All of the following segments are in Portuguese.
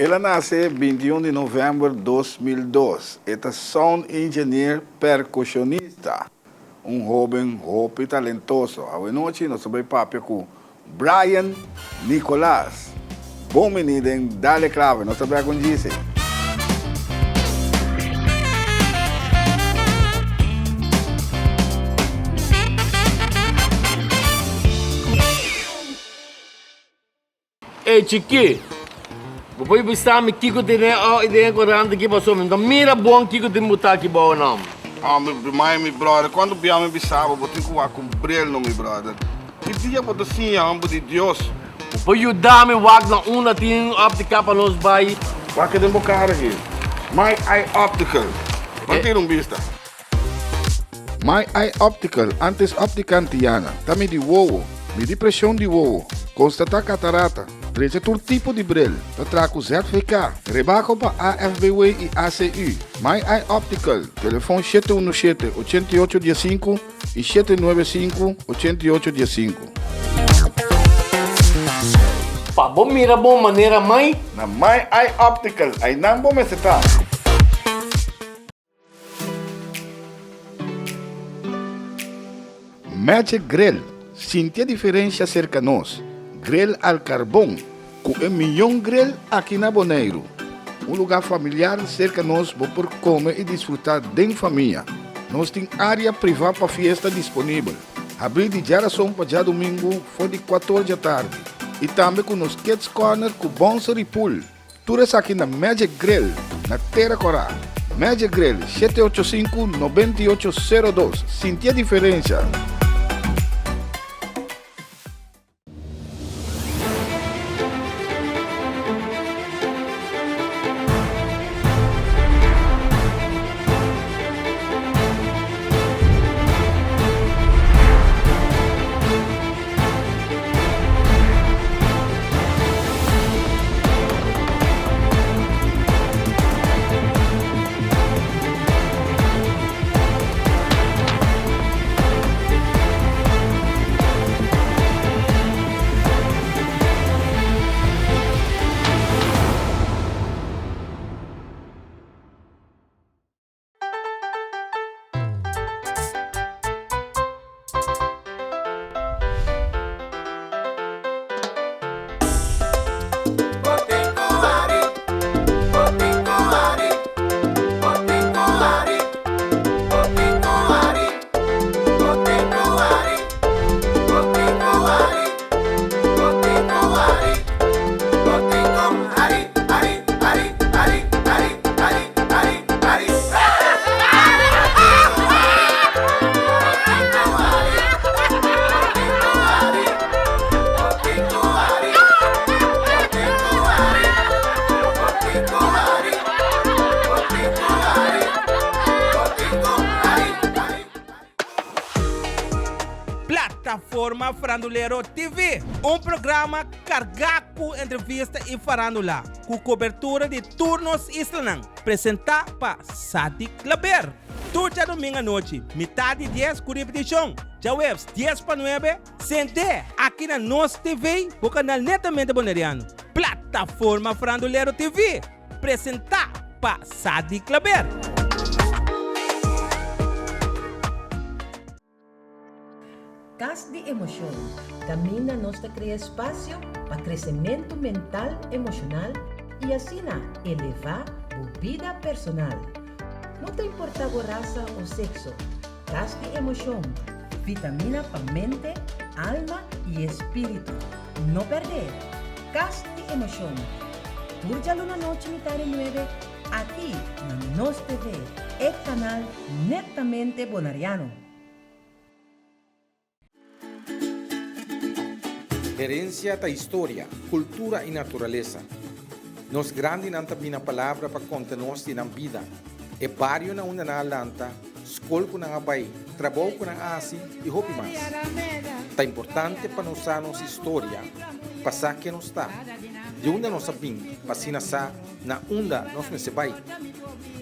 Ela nasceu 21 de novembro de 2002. É sound engineer percussionista. Jovem e talentoso. Hoje noite nós vamos papo com Brian Nicolás. Bom menino, dale clave, nós sabemos como diz. Ei, Chiqui, depois você me kiko de ideia correndo aqui para somos. Então mira bom kiko de mutar aqui para o nome. My brother, quando eu me bisava, eu tenho que ir com brilho, meu brother. Que dia para assim, amo de Deus. Depois eu dá-me wag na uma tem optica para nós vai. Wag de bocar aqui. My Eye Optical. Quanto vista? My Eye Optical, antes óptica antiana. Também de uovo, de depressão de uovo. Constatar catarata. Trecha todo tipo de brilho. Traco certificado. Rebaco para AFBW e ACU. My Eye Optical. Telefone 717-8815 e 795-8815. Pá, bom mira bom maneira, mãe? Na My Eye Optical. Aí não vou me setar. Magic Grill. Sentir a diferença cerca de nós. Grill al carbón, com 1 milhão de grill aqui na Bonaire. Lugar familiar cerca de nós, por comer e desfrutar de família. Nós temos área privada para festa disponível. Abrir de geração para já domingo, foi de 14 da tarde. E também com os Kids Corner com bouncer e pool. Tudo isso aqui na Magic Grill, na Terra Corá. Magic Grill, 785-9802. Sentir a diferença. Plataforma Farandulero TV, programa carregado com entrevista e farandula, com cobertura de turnos islanang, apresentado por Sadi Claber. Todo domingo à noite, metade de 10 com repetição, já webs 10 para 9, sente aqui na nossa TV, o canal netamente bonariano. Plataforma Farandulero TV, apresentado por Sadi Claber. Cas de emoção. Camina nos cria espaço para crescimento mental, emocional e assim elevar a vida personal. Não te importa a raça ou sexo. Cas de emoção. Vitamina para mente, alma e espírito. Não perder. Cas de emoção. Turja luna noite metade 9 aqui na Nos TV, e canal netamente bonariano. Herencia da história, cultura e natureza. Nos grande não tem a palavra para contar-nos na vida. É barrio na una na lanta, escola com na abai, trabalho com na asi e roupa mais. É importante para nós a nossa história, passar que nos está. De onde nós sabemos, para sa na onda nós se vai.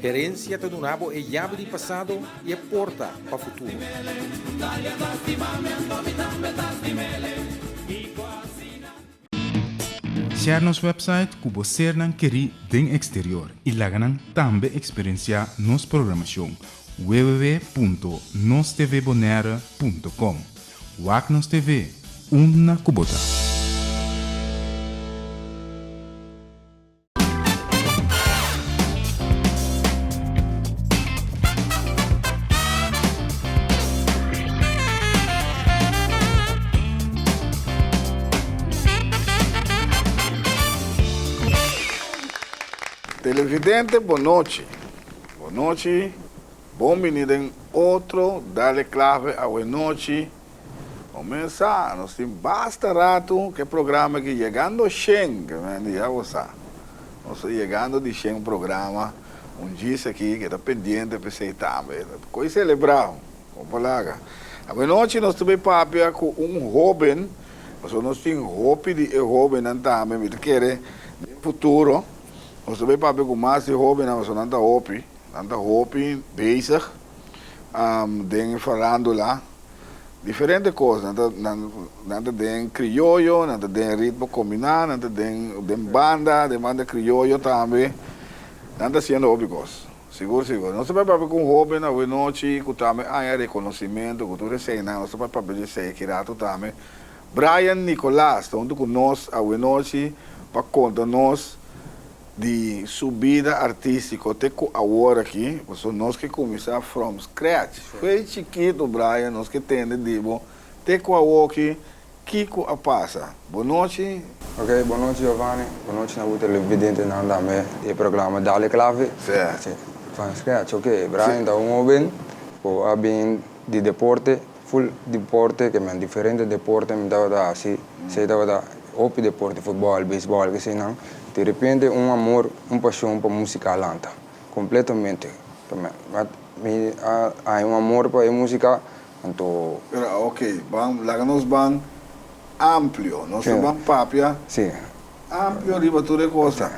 Herência do nabo é chave de passado e é porta para o futuro. Share nos website que você não quer den exterior e lá também experienciar nos programação www.nostvbonaire.com. WAC Nos TV, uma Kubota. Televidente, boa noite. Boa noite. Bem-vindo em outro Dale Clave a boa noite. Começa, nós temos bastante rato que programa que chegando a 100, que já você. Nós estamos chegando de 100 programa, dia aqui que está pendente para você também. Coisa celebrar, vamos falar. A boa noite nós também papia com jovem, nós temos hope de jovem também, me querer no futuro. Nós também papia com mais jovem, nós não está hope bezig, dingen falando lá. Diferentes coisas, nada de criollo, nada de ritmo combinado, nada de banda criollo também, nada sendo óbvios, seguro. Nós vamos para com jovem na noite, que também há reconhecimento, que tudo isso aí, nós vamos para dizer que rato também. Brian Nicolás, está conosco a noite para contar-nos de subida artística até agora aqui, nós que começamos from scratch. Foi chiquito, Brian, nós que temos de até agora aqui, Kiko a passa. Boa noite. Ok, boa noite, Giovanni. Boa noite, na televidente também do programa Dale Clave. Certo. From scratch, ok. Brian está jovem, bem de deporte, full deporte, que é diferente deporte, me dá assim, se dá outro deporte, futebol, beisebol, que sei não. De repente, amor, paixão para música lenta, completamente. Há amor para a música, então... Ok, nós vamos amplo, nós vamos papia, amplo, riba tudo coisa.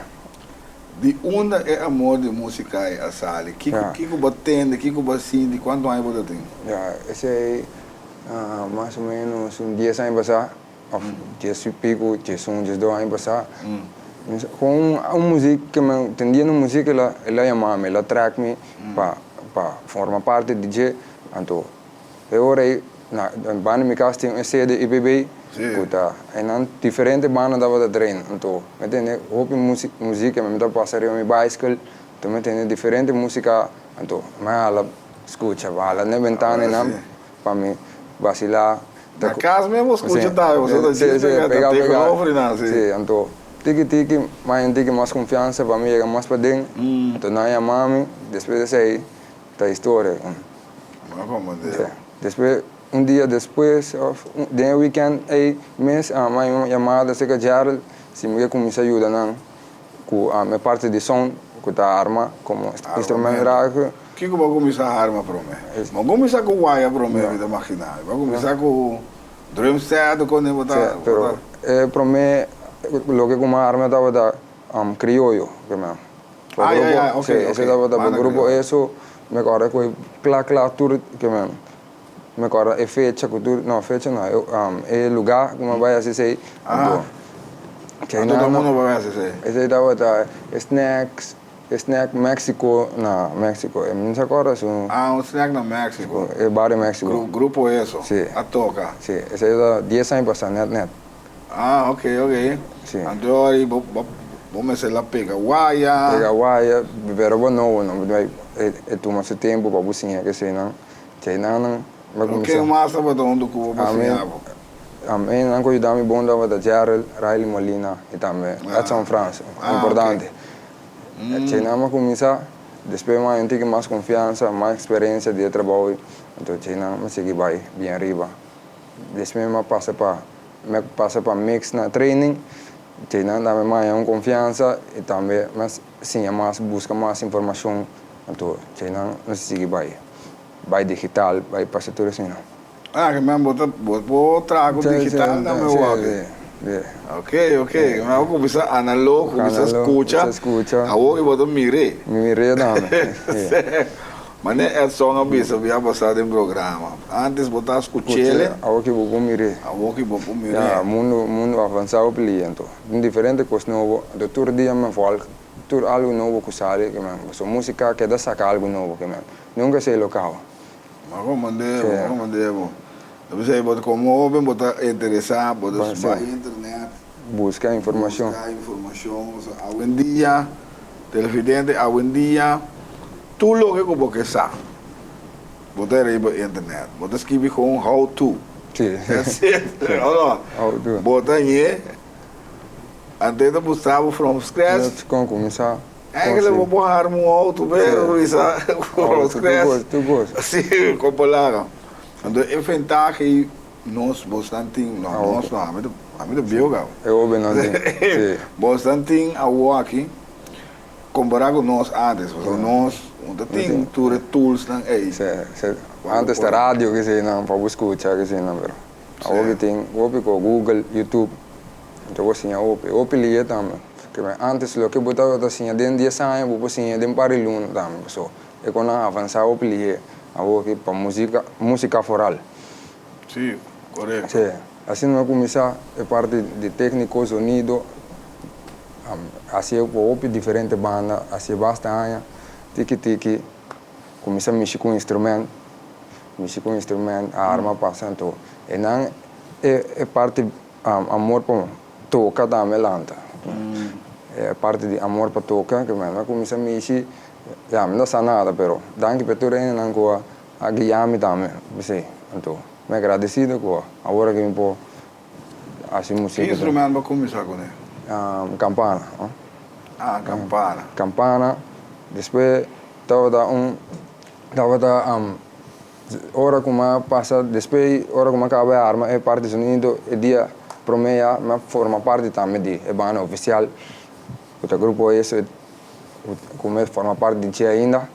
De onde é amor de música a sala? Que batende, que batende, quanto tempo você tem? Esse é mais ou menos 10 anos passar, 10 e pico, 10 2 anos passar. Com a música que eu entendia na música, ela chamava-me, ela track-me para formar parte de DJ. Então, agora, na banda minha casa tem uma CD IPB, e não diferente banda dava de treino. Então, eu tenho outra música, eu estou passando a minha bicycle, então eu tenho diferente música, então, ela escuta, ela na ventana, para me vacilar. Na casa mesmo escuta, tá? Você pegar. Então, Tiki, mas tem mais confiança para mim, mais para dentro. Então, não é mami, depois dessa aí, tá a história. Depois, dia depois, de weekend, mês, a minha chamada, se Gerald, se me começa a ajudar, não, com a minha parte de som, com a arma, como instrumento rádio. Que vai começar a arma para mim? Vamos começar com o wire para mim, vida maquinar. Vamos começar com o drum set, quando eu botar. Pero, para mim, lo que como arma estava da criollo, que me. Ese estava da grupo eso, me corre com claro tudo que me corre é fecha cultura, não fecha não, é lugar como vai assim sei. Todo mundo vai assim. Esse estava da snack México na México, é minha agora um snack na México. É bar México. Grupo eso. A toca. Sim, esse é da 10 anos passar net. Ok. Sim. Então aí vamos lá pegar guaia. Pero não toma seu tempo para cozinhar, que sei não. O que mais está batendo com o cozinhar? Amém, não cuidamos bom da Gerald, Riley Molina e também. É São França, importante. Aí nós começar, depois mais tem mais confiança, mais experiência de trabalho. Então aí nós seguir bem arriba. Depois nós passa para mix na training, aí nós também mais confiança e também sim busca mais informação. Então aí nós seguir vai digital, vai passar tudo assim. Que mesmo botar trago digital na meu walk. Ok. Mas começar analógico, começar a escuchar. Agora eu vou mirei. Mirei também. Mas nem é só uma vez, eu ia passar em programa. Antes botar escuchele, Agora que vou comer. a que vou comer. Ja, mundo avançar o cliente. Diferente coisa novo. Do todo dia me falo, tudo algo novo que sai, que man. So música que dá sacar algo novo, que man. Nunca sei local. Mas como devo? Eu sei, botar como ouvem, botar interessar, botar subir na internet. Buscar informação. Buscar informação. Hoje em dia, televidente, hoje em dia, tudo o que você sabe. Botar aí na internet. Botar escrever com how to. Sim. That's it. Olha How to. botar aí. Antes de buscar from scratch. Com começar. É que eu vou arrumar um auto, velho, isso, from scratch. Tu gosta? Sim, como lá. Então, inventar que nós bastante, nós não, a mim do bioga. É óbvio, não tem. Bastante a aqui, comparar com nós antes, porque nós, tem tudo tools não é isso. Antes da rádio, que se não, para escutar, que se não, pero. Agora tem, óbvio, Google, YouTube, então assim, óbvio lia também. Antes, o que eu botava assim, dentro de 10 anos, eu vou assim, dentro para o luno também, pessoal. E quando avançar, óbvio lia. Agora para música foral. Sim, correto. Sim, assim não começar a parte de técnico, sonido, assim eu diferente banda, assim bastante, tiki, começar a mexer com instrumento, a arma passando, e não é parte amor para tocar também lanta. É parte de amor para tocar, que mesmo começar a mexer. Ja, men sa nada, pero danke per tudo não com a guiar-me também, você. Então, me agradecido com agora que me pô assim música. Que instrumento para começar com ele? Campana. Campana. Campana. Depois tava hora como passa, depois hora como acaba a arma é parte do sonido e dia para mim me forma parte também de é banda oficial. O grupo esse como forma parte de ti ainda,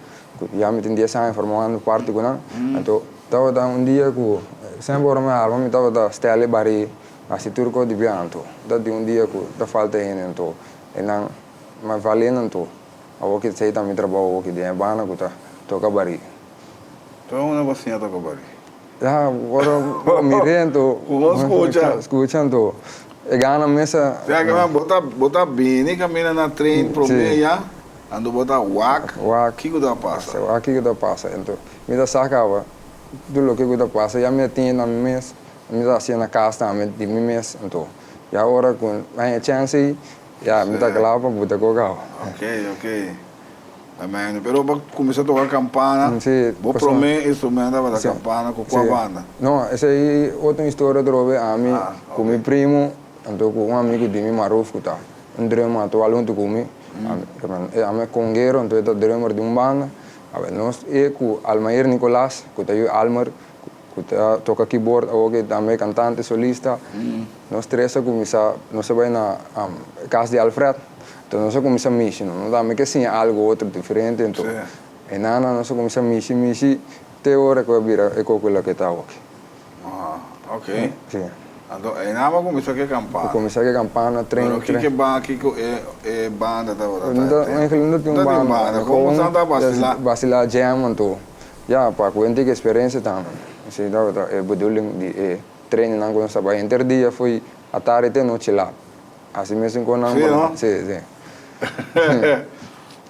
já me tem 10 anos formando parte com ela. Então, estava dia que sempre era minha arma, me estava stelle bari, assim turco de bianto. Dadi dia que da falta ainda, então, e não, mas valendo então, a que sei também trabalho que de bana que tá toca bari. Então, uma vocinha toca bari. Já, agora me rento, escutando. E ganha mesa. Já que botar bem, caminha na trem, promeia. Ando botar wak, que que passa? Aqui que passa, então, me dá sacava, tudo o que passa, já me tinha na mês, me dá assim na casa também de mim mês, então, e agora com a chance, já me dá claro para botar cocau. Ok. Amém. Pero para começar a tocar campana, vou prometer instrumento para campana com qual banda? Não, essa aí outra história trove a mim, com meu primo, então com um amigo de mim, Maruf, que tá, drama, tô aluno comigo. A me conguero, então eu drummer de banda. Nós e com Almair Nicolás, que está Almar, que toca keyboard, que também cantante, solista. Nós três começamos, nós vai na casa de Alfred, então nós começamos a mexer, não dá que sim algo outro diferente, então. E nada, nós começamos a mexer, até hora que eu vira é com aquilo que está aqui. Ok. Sim. Então, e nada começou a campana. Começou a campana, trem. O que é banda da hora? Não tem banda. Como você anda a vacilar jam, então. Já, para contar que experiência também. Assim, é bedoeling de treino não quando estava interdia foi à tarde até noite lá. Assim mesmo quando não. Sim.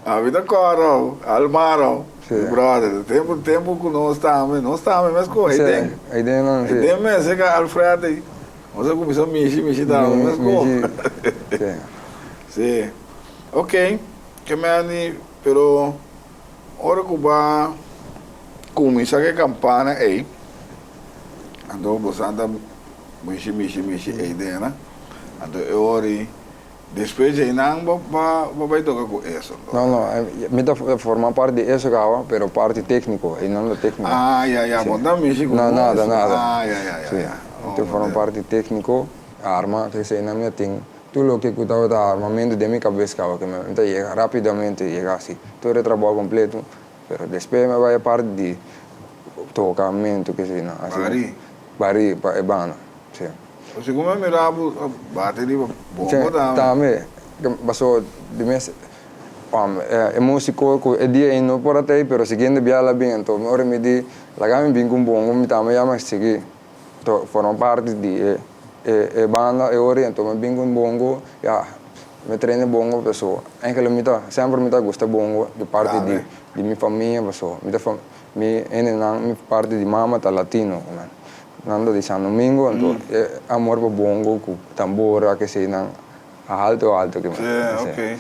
A vida corre, almaro. Brother, tempo que nós estamos mas com a ideia. A ideia não. Ideia mesmo é que Alfredo você começou a mexer mas com. Sim. Ok. Que me pero hora que vai começar a campana aí. Então você anda mexer a ideia, né? Então eu ori depois de não vai tocar com isso. Não, me dá formar parte de isso cara, pero parte técnico e não da técnica. Bom, não mexe com nada. Então forma Então parte técnico, a arma que se não me tem tudo o que cuidava da armamento de minha cabeça cara, que me chega rapidamente chega assim. Todo o trabalho completo, pero depois me vai a parte de tocamento que se não assim. Bari é banda. Sim. Você como mirava bateria bomba também. Passou de mês é músico que dia não por até pero seguindo biala bem então ora me di lagami bem com bongo me tama ya mas segui to forma parte de banda e ora então me bem com bongo ya me treino bongo pessoa anche la mita sempre me gusta bongo de parte di minha família pessoa me parte di mamma ta latino man nando di San Domingo então amor por bongo com tambora que sei não alto que ok.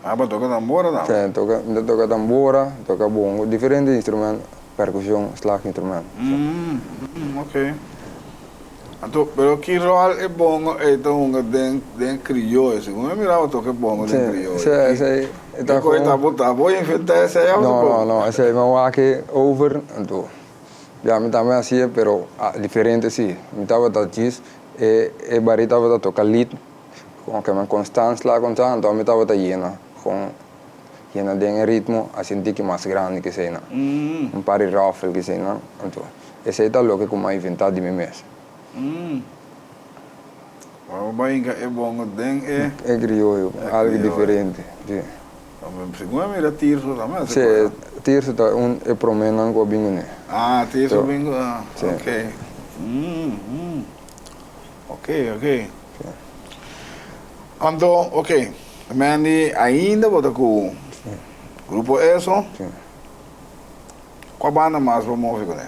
Mas toca tambora não? Sim, toca tambora, toca bongo, diferentes instrumentos, percussão, slaginstrumento. Ok. Então, pero que rol é bongo então den crioulo, segundo eu mirava toca bongo den crioulo. Sim. Então coisa tá boa inventar essa aí. Não, essa é uma que over, então. Já me também assim, pero diferente sim. Me tava da diz e barita tava tocar lead, com que uma constância lá então me tava da llena de ritmo, assim que mais grande que sei, um par de ruffle que sei, então esse é o que como inventado de mim mesmo. O bainga é bom, é crioulo, algo diferente. Segundo mira tirso também. Sim, tirso é promena com bingo né. Tirso bingo, ok. Ok. Então, ok. Mandy ainda bota com o grupo ESO. Qual banda mais vamos mover com ele?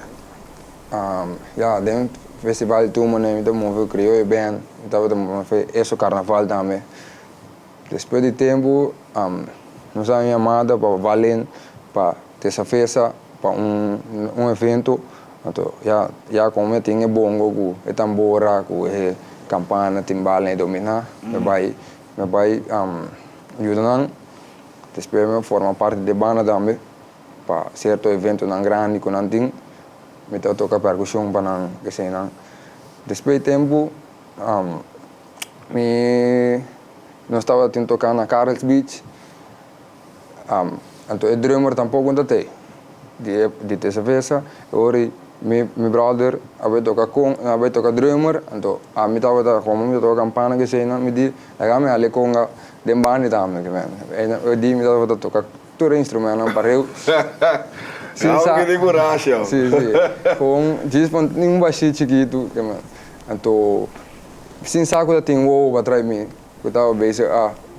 Ja, tem festival de turma, né? Então mover crioulo bem, então mover ESO carnaval também. Depois de tempo, nós somos chamados para Valen, para essa festa, para evento. Então, já como tem bongo, tambora, campana, timbal, né? Dominar, me vai ajudando. Depois me forma parte da banda também, para certo evento não grande que não tem, me toca percussão para não que sei não. Depois tempo, nós estava tocando na Carles Beach, então o drummer tampouco não tem, de essa vez, agora meu brother vai tocar drummer, então me estava como me toca campana que sei não, me diz, agora me conga de banda também, que eu diz me estava tocar todo instrumento para eu. Sim, que de coragem. Sim. Com nenhum baixinho chiquito, que então sem saco da tem o para trás mim, que estava bem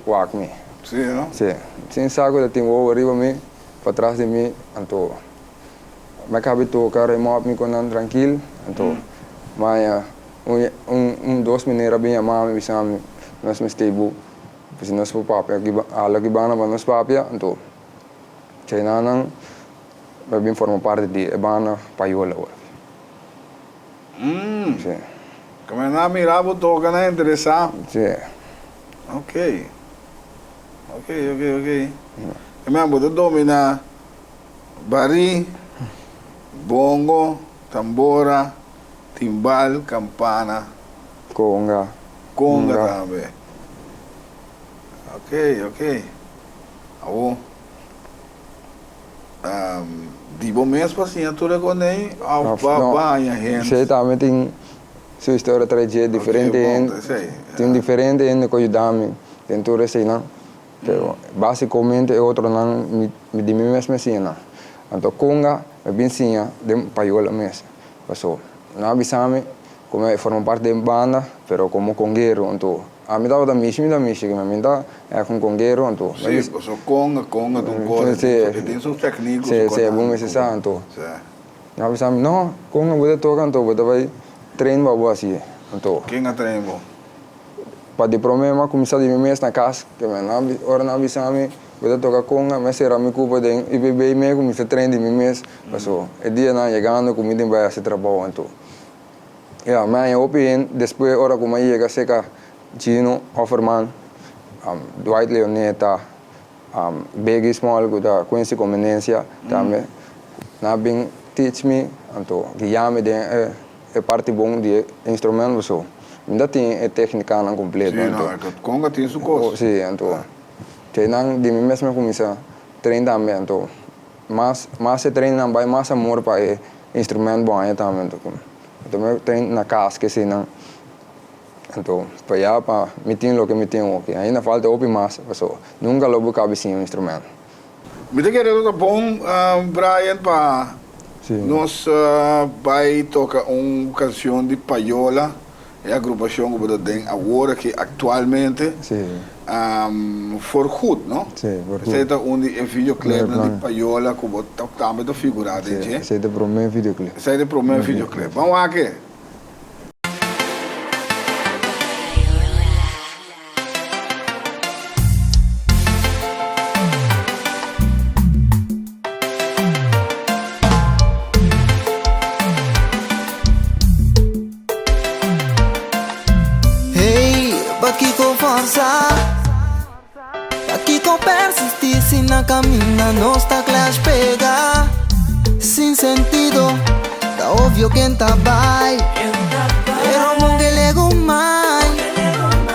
walk me. Sim, não? Sim. Sem saco da tem o arriba mim, para trás de mim, então me acabei de tocar e me quando tranquilo, então mas 2 mineiras bem amado me chama nós me stable, porque nós por papel aqui ala que bana para nós papel, então China bem forma parte de banda paiola agora. Sim. Como não mirava toca né interessante. Sim. Ok. E mesmo de dominar bari, bongo, tambora, timbal, campana, Conga também. Ok. De bom mesmo assim, a tua com nem ao babanha gente. Você também tem sua história trajetória diferente, tem diferente ainda que ajudar-me, tem tudo assim não. Pero basicamente é outro não me de mim mesmo assim não. Então conga é bem sim de paiola mesmo. Passou. Não avisame como forma parte da banda, pero como congueiro então a me dava da mishi que me dá é com congueiro então. Sim, passou conga do cor. Tem seus técnicos. Sim, é bom necessário então. Não avisame não, conga você toca então, você vai treinar para assim. Então. Quem a treina? Para de problema começar de mim mesmo na casa, que ora não avisame, você toca conga, mas será me culpa de e bebê me começa a treinar de mim mesmo, passou. É dia não chegando comida vai se trabalhar então. Mas eu opino depois ora como chega seca Gino Offerman, Dwight Leoneta, Biggie Small, da Quincy Conveniência também, na bem teach me, então guiame de é parte bom de instrumento pessoal. Ainda tem a técnica não completa. Sim, não, é que conga tem sua coisa. Sim, então tem não de mim mesmo começa treinar também, então mas se treina vai mais amor para instrumento bom aí também, então eu treino na casa que se não Então, para allá, para meter lo que me tenho aqui. Ainda falta ouvir mais, so, nunca logo cabe sem um instrumento. Me te quero tá bom, Brian, para nós vai tocar uma canção de Payola, é a agrupação que tem agora que atualmente For Good, não? Sim, For Good. Você está onde é videoclipe de Payola que está também figurado, sim? Esse é o primeiro videoclipe. Esse é o primeiro videoclipe. Vamos aqui. Aqui com força, aqui com persistir, se na caminha nós tá clash pega, sem sentido, tá óbvio quem tá vai, pero monge lego mais,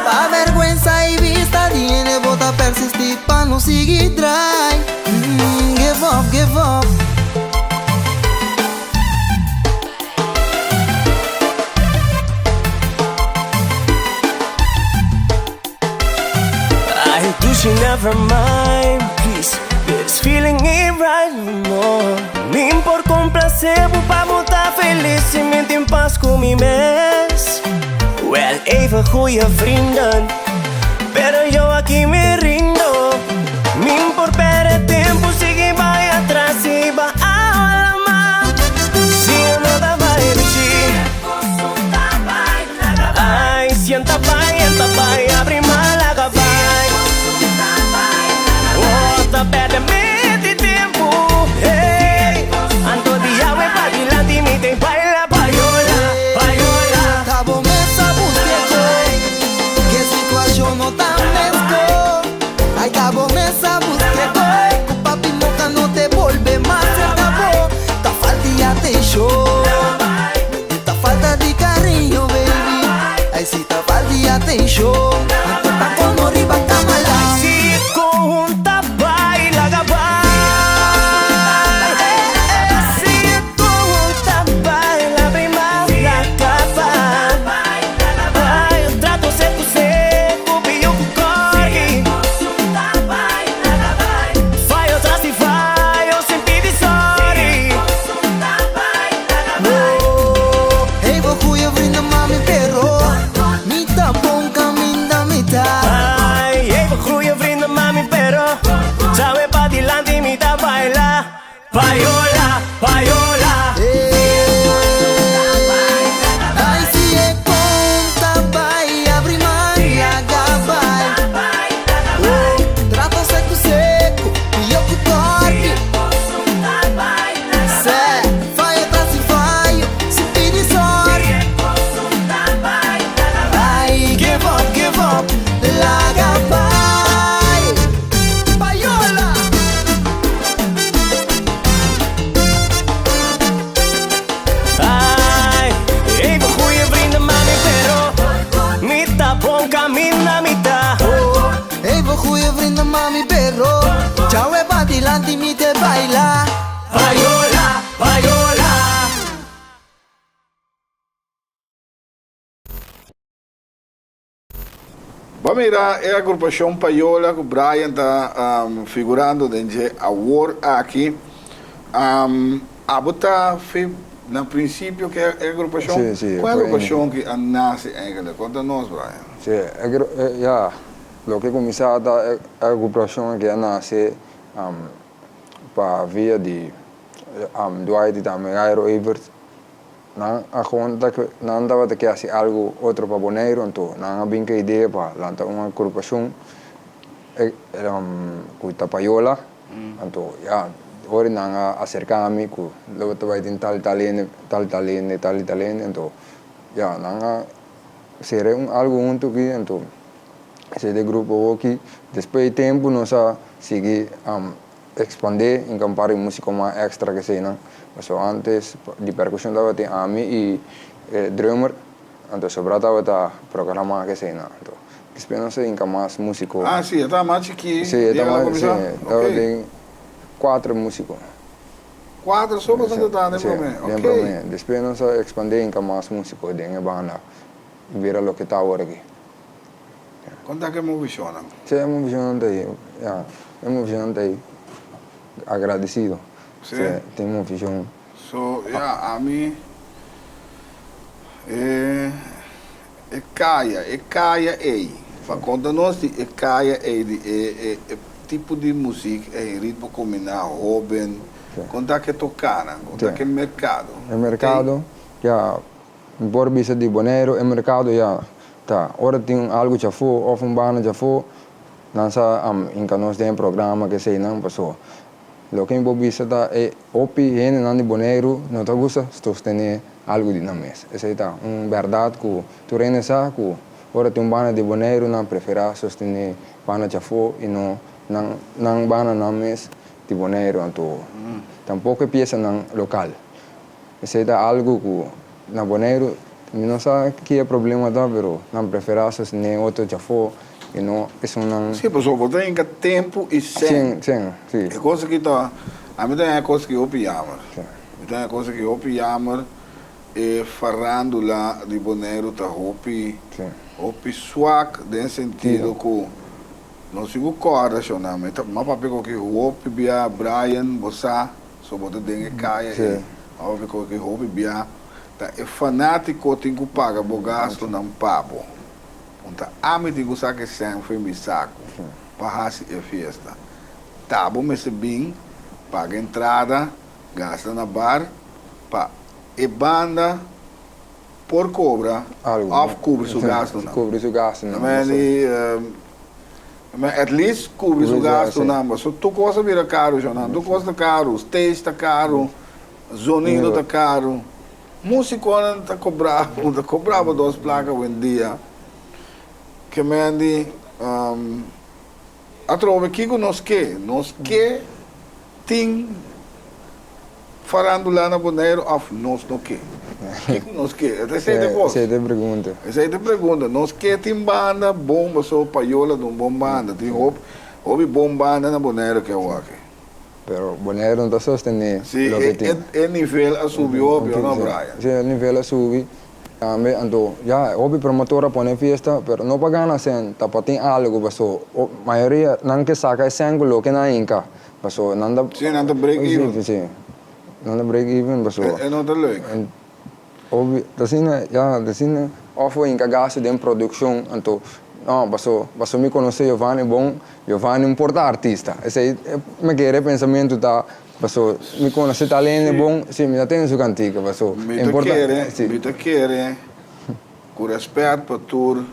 pa vergüenza e vista, tiene bota persistir pa não seguir dry, give up, give up. Never mind, please. This feeling ain't right no more. Nem por complacer, vou pra botar feliz e mente em paz com mi mes. Well, even goeie vrienden, pero eu aqui me rindo. Nem por perder tempo, sigue vai atrás e vai a alma. Se não dá vai mexer. Ai, sienta vai, abre malaga vai. Perde mente tempo, hey. Ando dia vai pra dilante, me tem baila, payola, payola. Tá bom, essa busquete, que situação não tá mesmo. Ai, tá bom, essa busquete, o papi nunca não te volve mais, acabou. Tá falta de atenção, tá falta de carinho, baby. Ai, se tá falta de atenção, então tá com o riba, tá malado. Payola, payola. Ai, se é conta, vai abrir mais laga, vai. Trato seco, e eu que torque. Se vai atrás e vai, se pede sorte. Ai, give up, laga, vai. Payola. Goeie vrienden, mami, perro. Ciao e va dilante, mi te baila. Payola, payola. Vamos mirar, é a agrupação Payola que o Brian está figurando dentro a War aqui. A botar no princípio que é a agrupação. Sim, qual é a agrupação que nasce ainda? Conta-nos, Brian. Sim, já. Lo que começou a agrupação que nasce para via de Dwight e também Aero Evert. Não a conta que não dava de que assim algo outro para Bonaire, então não havia que ideia para lançar uma agrupação com Payola, então já agora não acercar-me com logo vai tentar tal italiano, então já não ser algo junto aqui, então esse grupo aqui depois de tempo nós seguir expandir em comparar música mais extra que sei não. So antes de percussão dava tem ami e drummer, então sobrava tá programa que sei não. Então depois nós em mais músico. Ah, sim, está mais aqui. Sim, está mais, sim, estava tem 4 músicos. 4 só para cantar, né, para mim. Depois nós expandir em mais músicos dentro da banda. ver lo que está ahora aquí. Conta que emociona. Sí, emocionante ahí, emocionante ahí, agradecido. Sí. Tengo emoción. So, a mí caia aí. Para conta nós de caia aí tipo de música, ritmo combinado, Robin, conta que tocar, conta que mercado. O mercado, por vista de Bonaire, o mercado tá. Ora tem algo já foi, ou bana já foi, lança em que nós temos programa que sei não passou. Lo que por vista tá é opi gente não de Bonaire, não tá gosta sostener algo de na mesa. Essa é verdade que tu renesa que ora tem bana de Bonaire não prefere sostener bana já foi e não bana na mesa de Bonaire então tampouco é peça não local. Essa é algo que na Bonaire não sabe que é problema da, pero não prefere sostener outro já foi e não isso não. Sim, pessoal, botar em tempo e sem. Sim. É coisa que tá, a mim tem coisa que eu piamo. Tem coisa que eu piamo e farandula de Bonaire tá hopi swag no sentido que não sigo corda chonamente, mas para pegar que hopi bia Brian Bossa, só botar dengue caia e para pegar que hopi bia tá é fanático tem que pagar bogasto não papo. Então, a mim tem que usar que sempre foi me saco para fazer a festa. Tá bom, mas bem, paga entrada, gasta na bar, para e banda por cobra, off cobre o gasto não. Cobre o gasto não. Mas at least cobre o gasto não. Mas tu costa vira caro, Jonan. Tu costa caro, o stage está caro, o zoninho está caro. Músico não está cobrava 2 placas um dia. Que me a trova que nós que tem farandula na Bonaire of nós não que nós que essa é a pergunta. Essa é a pergunta. Nós que tem banda bomba só paiola de bom banda tem houve bom banda na Bonaire que é o aqui. Pero Bonaire não está sustentando. Sim, é nível a subir óbvio não Brian. Sim, o nível a subir. Então, houve promotora põe festa, pero não paga na sen, tá tem algo, passou. A maioria não que saca é single que na inca, passou, não dá. Sim, não dá break even. Sim, não dá break even, passou. É não dá leuk. Houve, assim, ofo inca gasto de produção, então, não, passou me conhecer Giovanni bom, Giovanni importa artista. Esse me quer pensamento tá. Passou, me conhece talento bom, sim, me tem sua cantiga, passou. Me quer, com respeito para tu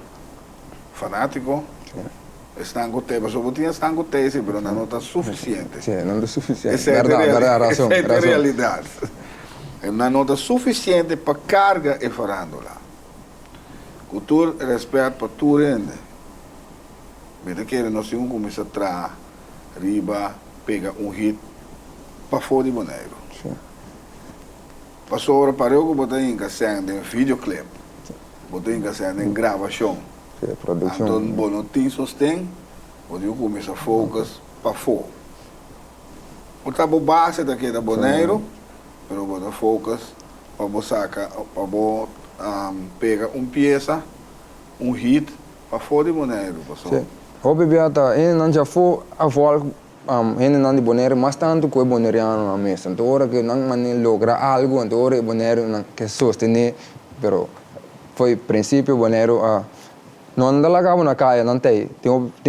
fanático, estão com te, passou, botinha estão com te, mas não está suficiente. Sim, não está suficiente. Essa é a razão. Essa é a realidade. Não está suficiente para carga e farándola. Cultura, respeito para tu rende. Me quer, nós temos que começar a trazer, riba, pega hit. Para fora de Bonaire. Passou hora para eu botar em cassete em videoclip, botar em cassete em gravação. Produção. Então, bom, não tem sostém, onde eu começo a focus para fora. Botar a base daqui da Bonaire, mas botar focus para você pegar peça, hit para fora de Bonaire. Houve beata, não já foi a volta. Gente não de Bonaire, mas tanto que é bonaireano na mesa. Então, ora que não logra algo, então ora é Bonaire que sostener, pero foi princípio Bonaire não anda lá cabo na caia, não tem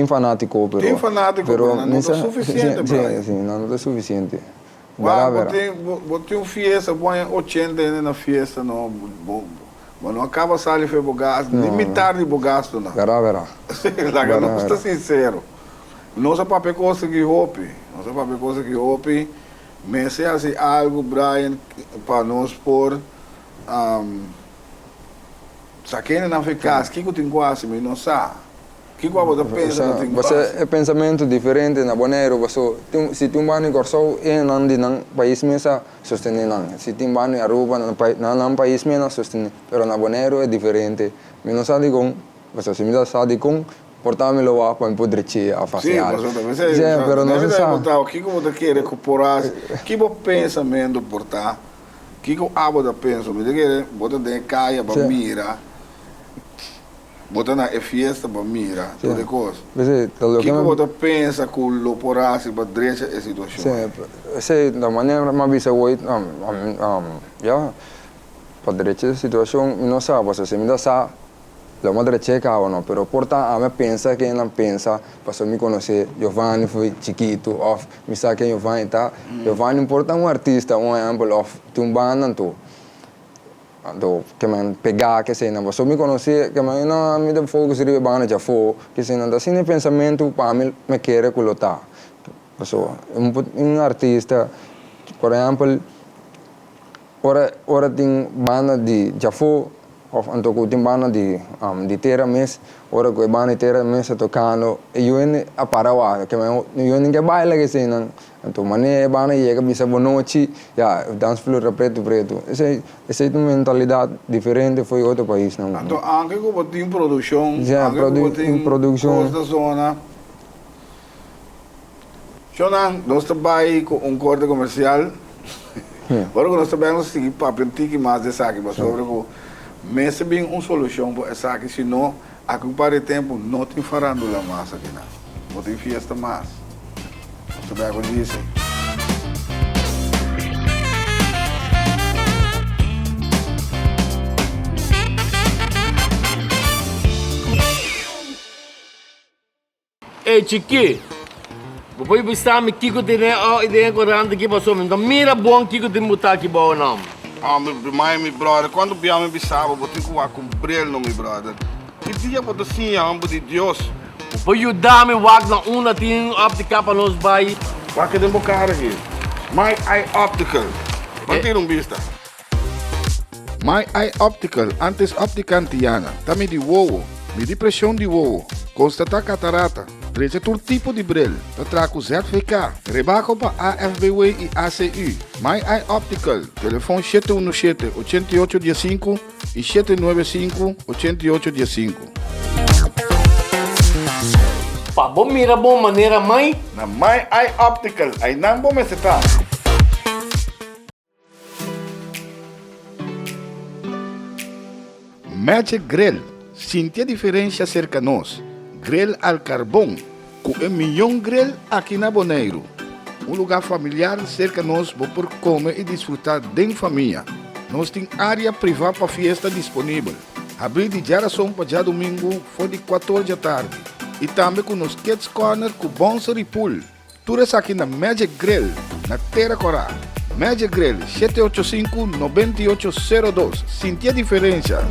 fanático, pero tem fanático, pero não está suficiente, sim, não está suficiente. Botei uma fiesta, põe 80 na fiesta, não, mas não acaba sair foi bogasto, limitar de bogasto não. Verá. Não está sincero. Não se para conseguir hopi, mas se assim algo, Brian, para nós pôr, saquena não ficar, que eu tenho quase, mas não sabe, que eu vou pensar não tenho quase. Você é pensamento diferente na Bonaire, você se tem banho corso é não de não país mesmo sostener não, se tem banho Aruba não país mesmo sostener, pero na Bonaire é diferente, mas não sabe com, você se me dá sabe com portar-me-lo lá para poder a fazer algo. Sim, mas não se sabe. O que você quer recuperar? O que você pensa mesmo portar? O que você pensa? Você quer botar de caia para mira. Bota na fiesta para mira, Sim. toda coisa. Você tá O que louco? você pensa que o porase para direita é situação? Sim, da maneira mais bisa hoje, para direita a situação, não sabe, você me dá sa, la madre checa ou não, pero porta a me pensa que não pensa, para me conhecer, Giovanni foi chiquito, of, me sabe que Giovanni tá, Giovanni importa artista, exemplo, of, tumbando tu. Que man pegar que sei não, só me conhecer que man não me dá fogo se bana já for, que sei não dá sem pensamento para me querer colocar. Só artista, por exemplo, ora tem banda de já for, ou então tem banda de terra mês, ora que banda de terra mês tocando, e eu a parawa, que man eu ninguém baila que sei não. Então, mané bana chega bisa boa noite, dance floor preto. Essa é uma mentalidade diferente foi outro país não. Então, anche que tem produção, produção da zona. Shonan, nós trabalhamos com um corte comercial. Agora nós trabalhamos seguir para aprender mais dessa aqui, mas sobre o mês bem uma solução para essa aqui, senão a que para tempo não tem farándola mais aqui não. Não tem fiesta mais. Nós trabalhamos com isso. Ei, Chiqui, depois você me kiko tene ideia correndo aqui passou, então mira bom kiko de mutar aqui bom não. My brother, quando me bisava, vou ter que cumprir no meu brother. Que dia para assim, amo de Deus. Depois eu dá me wag na uma tin óptica para nós vai. Vai que demo cara aqui. My Eye Optical. Manter vista. My Eye Optical, antes óptica antiana. Também de wowo, de depressão de wowo. Constatar catarata. Trecha todo tipo de brilho. Tratraco certificado. Rebaco para AFBW e ACU. My Eye Optical. Telefone 717-8815 e 795-8815. Pa bom mira bom maneira mãe. Na My Eye Optical. Aí não vou me setar. Magic Grill. Sentir a diferença cerca de nós. Grill al carbón, com um milhão grill aqui na Bonaire. Um lugar familiar cerca de nós, por comer e desfrutar de família. Nós temos área privada para festa disponível. Abrir de geração para já domingo, foi de 14 da tarde. E também com os Kids Corner com Bonser e Pool. Tudo isso aqui na Magic Grill, na Terra Corá. Magic Grill, 785-9802. Sentir a diferença.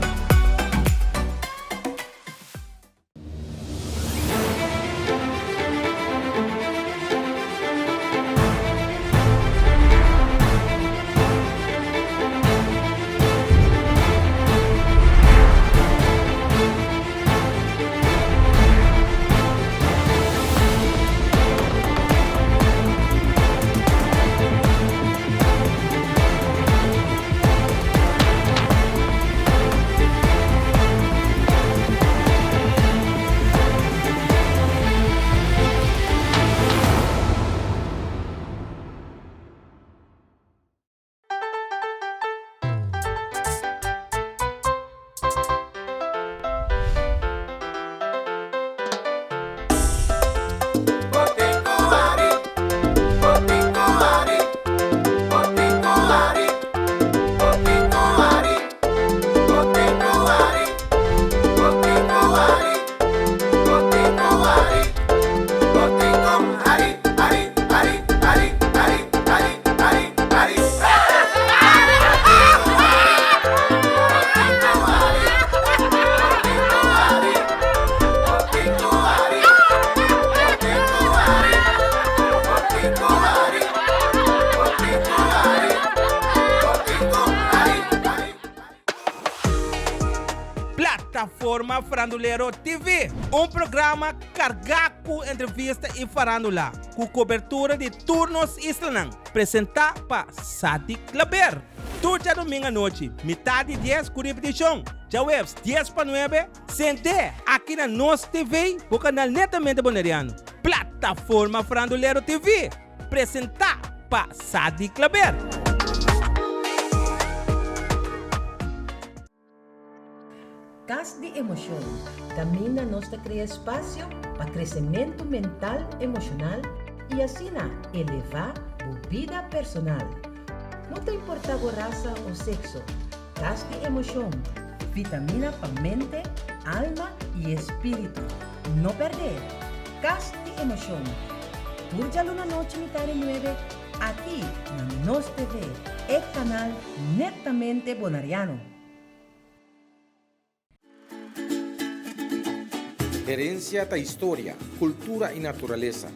Plataforma Franduleiro TV, um programa carregado com entrevista e farândula, com cobertura de turnos islanão, apresentado por Sadik Laber. Todo domingo à noite, metade 10 com repetição, já webs 10 para 9, sente aqui na nossa TV, o canal netamente boneriano. Plataforma Franduleiro TV, apresentado por Sadik Laber. Cas de Emoção camina nos cria espaço para crescimento mental, emocional e assim elevar a vida personal. Não te importa a raça ou sexo, Cas de Emoção, vitamina para mente, alma e espírito. Não perder, Cas de Emoção. Turja Luna Noche Mitad 9, aqui na Nos TV, o canal netamente bonariano. Herencia da história, cultura e natureza.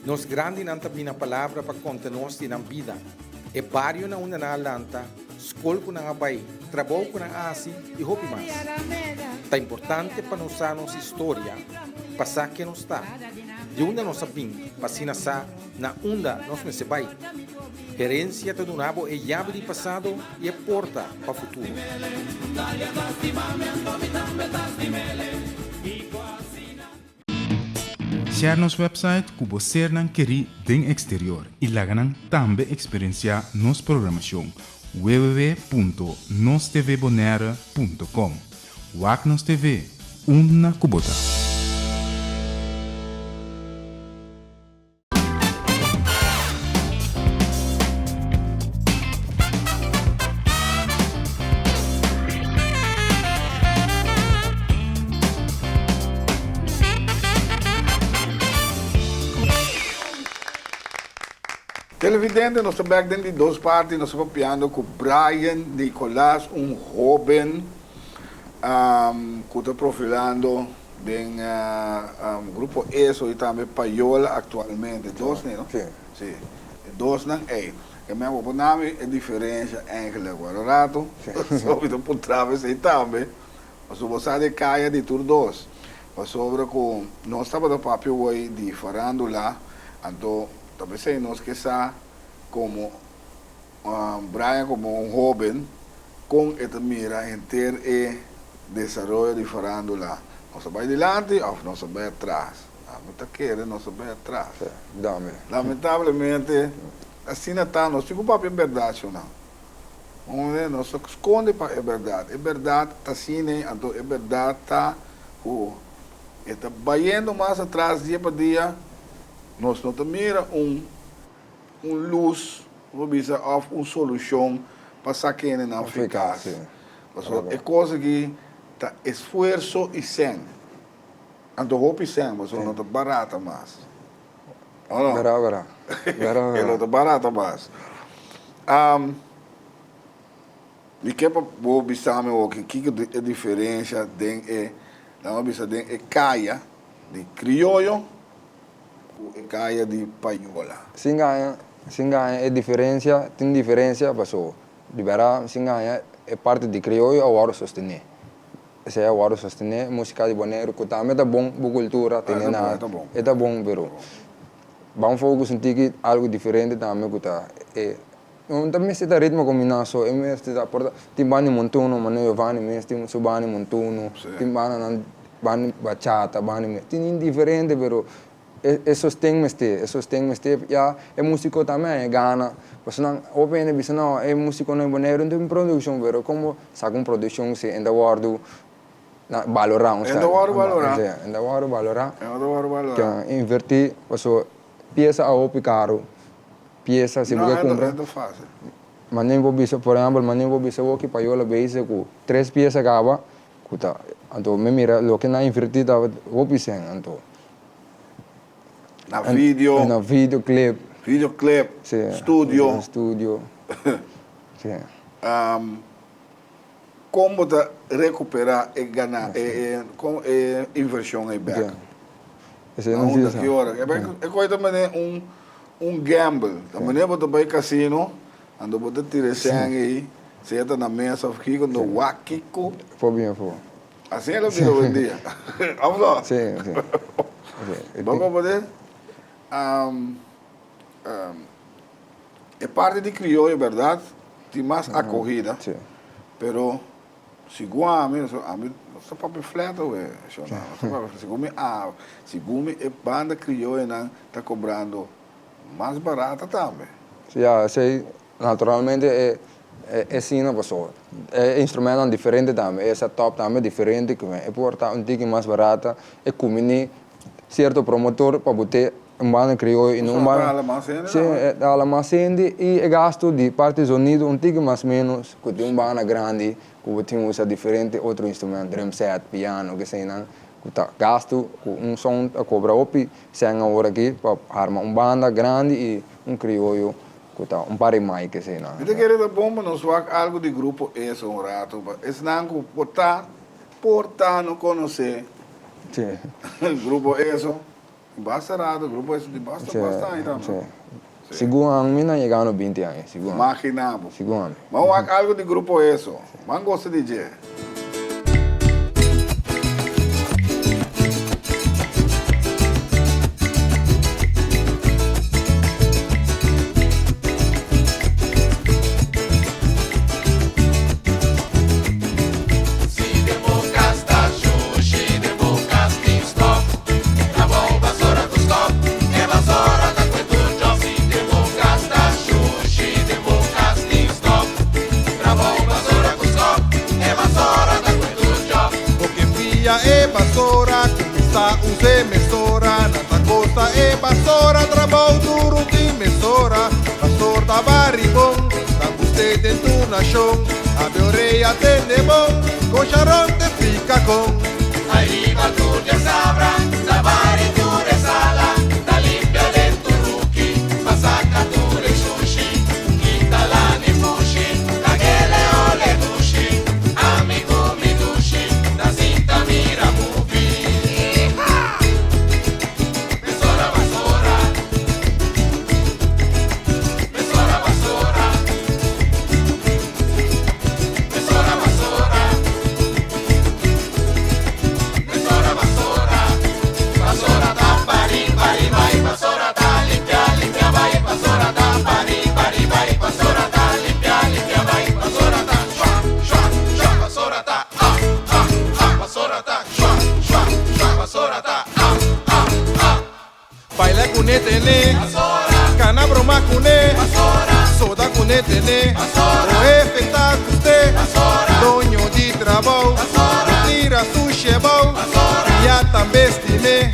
Nos grande nanta bina palavra para contenos na vida. E barrio na una na lanta, escola com na abai, trabalho com na asi e hopi mais. Tá importante para nós nossa história, passar que nos está. De onde nós sabim, passina sa, na onda nós me se vai. Herência do nabo é chave de passado e é porta para o futuro. Share nos website que você não quer den exterior e lá também experienciar nos programação www.nostvbonaire.com. WAC Nos TV, uma kubota. Televidente, nós estamos aqui de duas partes, nós estamos falando com Brian Nicolás, jovem que está profilando no grupo ESO e também Payola atualmente. Dois, não? Sim. Sim. Dois não é. E mesmo por nome é diferença entre agora rato, sobre o trave e também. Mas o você de caia de tur dois. Mas sobre com nós estamos no papel hoje de farándola, então talvez nós que está como Brian como jovem com esta mira em ter e desenvolvimento de farándola. Nós vai adiante ou nós vai atrás. Muita querer nós vai atrás. Dame. Lamentavelmente, assim não está, nós ficamos para a verdade ou não. Vamos ver, nós esconde para a verdade. A verdade está assim, então a verdade está está batendo mais atrás dia para dia. Nós não mira luz, uma solução para sacar não eficaz. É coisa que tá esforço e sem. Então roupa e sem, mas não está barata mais. Não? Verá. Não está barata mais. E que para o bisame o que a diferença de caia de crioulo e caia de paiola. Sim ganha é diferença, tem diferença, passou. Liberar, sim ganha é parte de crioulo ao hora sostener. Esse é o hora sostener, música de boneiro, que também é bom, boa cultura, tem nada. É bom, pero vamos sentir que algo diferente também que tá. Não também se dá ritmo combinação, é mesmo se dá porta, tem bani montuno, mano eu vani mesmo, tem subani montuno, tem bani bachata, bani, tem indiferente, pero é sostém este, já é músico também, é Ghana, mas não, open é não, é músico não é boneiro, não tem produção, pero como sabe produção se ainda guardo valorar, ainda valorar, que invertir, passou peça a opi caro. Pieza se puede comprar. No es fácil. Mañana por ejemplo, mañana voy a que payola veise con 3 piezas acaba, entonces me mira lo que na invertida voy a entonces. Na videoclip, sí, studio. Sí. Como te recuperar e ganar inversión en back? Ese não diz. É coisa também gamble. Também você vai casino, ando você tira sangue, senta na mesa, fica no wakico. Foi bem. Assim é o dia hoje em dia. Vamos lá. Sim. Vamos poder. É parte de crioulo, é verdade. Tem mais acorrida. Sim. Pero segundo a mim, só para fleta, segundo a banda crioula não está cobrando mais barata também. Sim, sei, naturalmente assim não passou. Instrumentos diferentes também, essa top também diferente, que é porta um ticket mais barata, e combine certo promotor para botar um banda criou e não banda. Sim, ela mais e gasto de parte do sonido um ticket mais menos, que tem um banda grande, que você usa diferente outro instrumento, drum set, piano, que sei não. Gasto com som a cobra op, sem agora aqui para armar uma banda grande e crioulo. Um par de mais que sei não. Eu queria bom para nós falar algo de grupo isso um rato. Esse não portar não conhecer. Sim. Grupo isso basta rado, grupo isso de basta então. Segundo ano, mina chegando 20 anos. Maquinabo. Segundo ano. Vamos falar algo de grupo isso. Mas gosta de dizer. E basura, questa use mesora, nata costa e basura, trabalho duro de mesora, pastor da barribon, da buste dentro na chão, a oreia tende bom, com charrão te fica com. Arriva tu de sabra, da vari tu de sala, da limpia dentro ruki, passaca tu de sushi, quita lani fushi, da gele ole dushi, amigo mi dushi, da cinta mira movie. Mesora vasora, mesora vasora, mesora vasora, mesora vasora, vasora ta pari pari vai, vasora ta limpia limpia vai, vasora ta pari pari vai, vasora ta limpia limpia vai, vasora ta shwa shwa shwa, vasora ta vasora ta shwa shwa shwa, vasora ta Baila con etene, cana broma con soda con etene, o efeta custe, doño di trabalho, tira su chebao, ya também estime,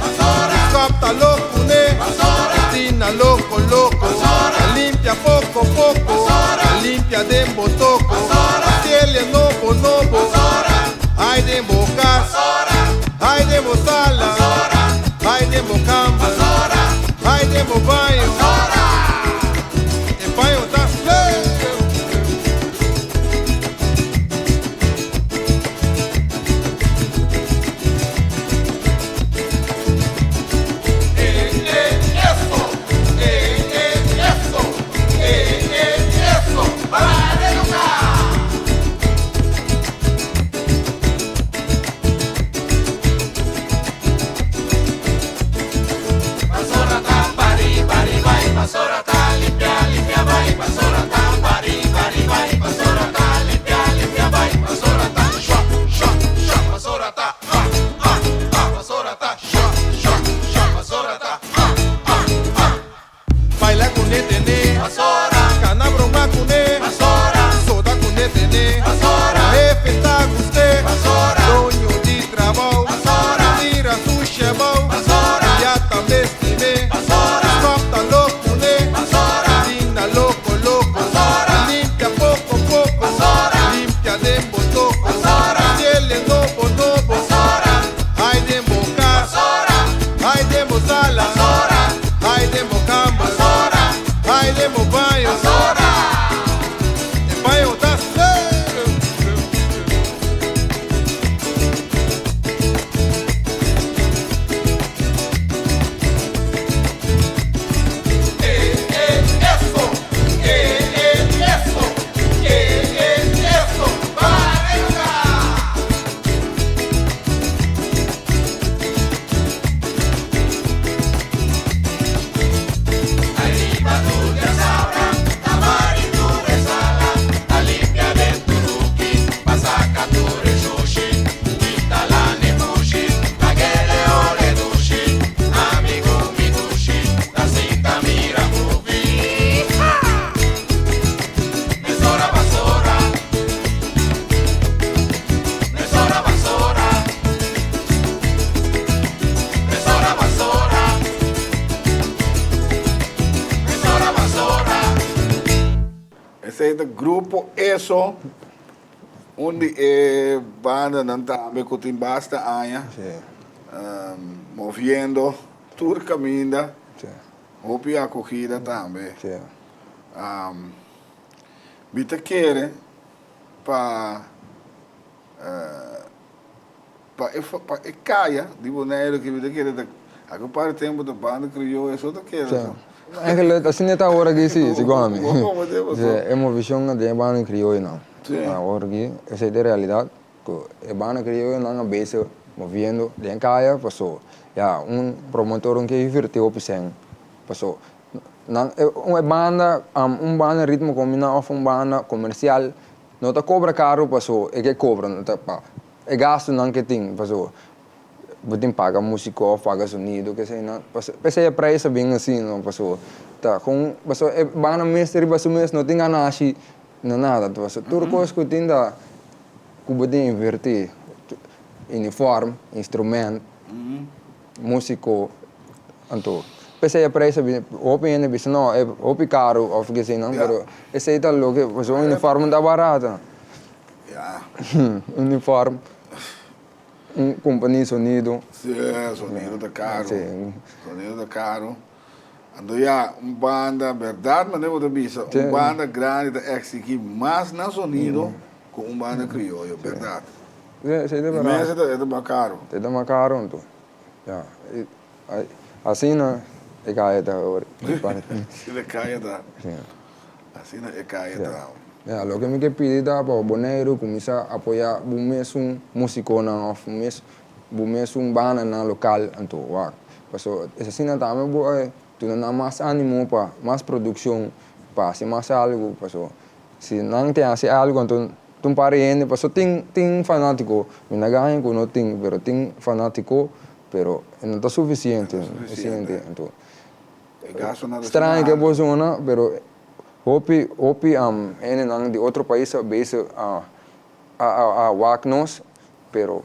capta louco ne, tina louco louco, limpia pouco pouco, limpia dembo toco, tiele novo novo, ai dembo casa, ai dembo sala, ai dembo cama, ai dembo banho, e banho tá Esse é o grupo ESO, onde é banda não também que tem basta anos, movendo, tudo caminho, hopi acogida também. Bita quer para caia de boneiro que bita quer agora para o tempo da banda criou isso da quer. Eigenlijk, assim não está agora aqui, sim, igual. É uma visão de banda criou não. Agora aqui, essa é a realidade. A banda criou não a base movendo, de caia passou. Promotor que inverteu o sen, passou. Uma banda ritmo combinado com uma banda comercial, não está cobra caro, passou. É que cobra, não está pá. É gasto não que tem, passou. Você paga músico, paga sonido, que sei não. Pensei a preço bem assim, não passou. Tá, com passou é banda mestre, passou mesmo, não tem ganância, não nada, passou. Tudo coisa que tem da que você invertir, uniforme, instrumento, músico, anto. Pensei a preço bem, opinião bem, não é opi caro, ou que sei não, pero esse é tal que passou uniforme da barata. Uniforme. Companhia sonido. Sim, sonido da caro. Sonido da caro. Ando já banda, verdade, mas não vou dizer, banda grande da execuir mais na sonido com banda crioulo, verdade. Sim, é verdade. Mas é de caro. É de caro, então. Assim não é caia da hora. Assim é caia da. Assim é caia da. Lo que me pedi para o boneiro começar a apoiar o mesmo músico na o mesmo banda na local então passou assim também tu não mais ânimo para mais produção para se mais algo passou se não tem assim algo então tu parente passou tem fanático não ganha com não tem pero tem fanático pero não está suficiente então estranho que você não pero Hopi en de outro país base a wagnos, pero